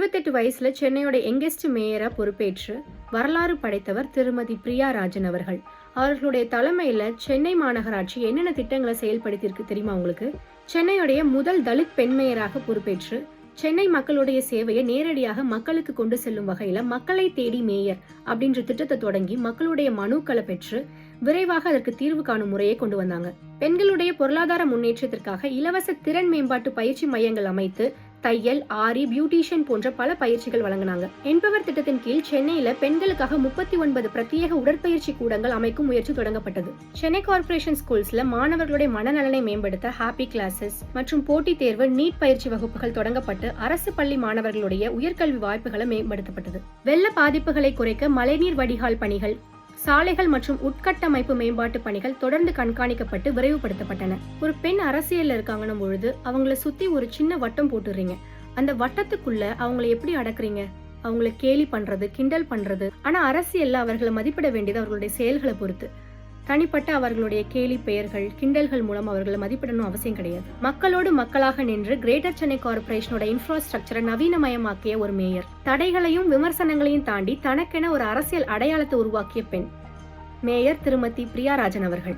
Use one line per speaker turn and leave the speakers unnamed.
28 வயசுல சென்னையோட யங்கெஸ்ட் மேயரா பொறுப்பேற்று வரலாறு படைத்தவர் திருமதி பிரியா ராஜன் அவர்கள். அவர்களுடைய தலைமையில சென்னை மாநகராட்சி என்னென்ன திட்டங்களை செயல்படுத்தியிருக்கு தெரியுமா உங்களுக்கு? சென்னையுடைய முதல் தலித் பெண் மேயராக பொறுப்பேற்று சென்னை மக்களுடைய சேவையை நேரடியாக மக்களுக்கு கொண்டு செல்லும் வகையில மக்களை தேடி மேயர் அப்படின்ற திட்டத்தை தொடங்கி மக்களுடைய மனுக்களை பெற்று விரைவாக அதற்கு தீர்வு காணும் முறையை கொண்டு வந்தாங்க. பெண்களுடைய பொருளாதார முன்னேற்றத்திற்காக இலவச திறன் மேம்பாட்டு பயிற்சி மையங்கள் அமைத்து தையல், ஆரி, பியூட்டிஷியன் போன்ற பல பயிற்சிகள் வழங்கினாங்க. என்பவர் திட்டத்தின் கீழ் சென்னையில பெண்களுக்காக 39 பிரத்யேக உடற்பயிற்சி கூடங்கள் அமைக்கும் முயற்சி தொடங்கப்பட்டது. சென்னை கார்ப்பரேஷன் ஸ்கூல்ஸ்ல மாணவர்களுடைய மனநலனை மேம்படுத்த ஹாப்பி கிளாஸஸ் மற்றும் போட்டித் தேர்வு, நீட் பயிற்சி வகுப்புகள் தொடங்கப்பட்டு அரசு பள்ளி மாணவர்களுடைய உயர்கல்வி வாய்ப்புகளை மேம்படுத்தப்பட்டது. வெள்ள பாதிப்புகளை குறைக்க மழைநீர் வடிகால் பணிகள், சாலைகள் மற்றும் உட்கட்டமைப்பு மேம்பாட்டு பணிகள் தொடர்ந்து கண்காணிக்கப்பட்டு விரைவுபடுத்தப்பட்டன. ஒரு பெண் அரசியல்ல இருக்காங்கன்னும் பொழுது அவங்கள சுத்தி ஒரு சின்ன வட்டம் போட்டுறீங்க. அந்த வட்டத்துக்குள்ள அவங்களை எப்படி அடக்குறீங்க? அவங்களை கேலி பண்றது, கிண்டல் பண்றது. ஆனா அரசியல்ல அவர்களை மதிப்பிட வேண்டியது அவர்களுடைய செயல்களை பொறுத்து. தனிப்பட்ட அவர்களுடைய கேலி பெயர்கள், கிண்டல்கள் மூலம் அவர்களை மதிப்பிடணும் அவசியம் கிடையாது. மக்களோடு மக்களாக நின்று கிரேட்டர் சென்னை கார்ப்பரேஷனோட இன்ஃப்ராஸ்ட்ரக்சரை நவீனமயமாக்கிய ஒரு மேயர். தடைகளையும் விமர்சனங்களையும் தாண்டி தனக்கென ஒரு அரசியல் அடையாளத்தை உருவாக்கிய பெண் மேயர் திருமதி பிரியா ராஜன் அவர்கள்.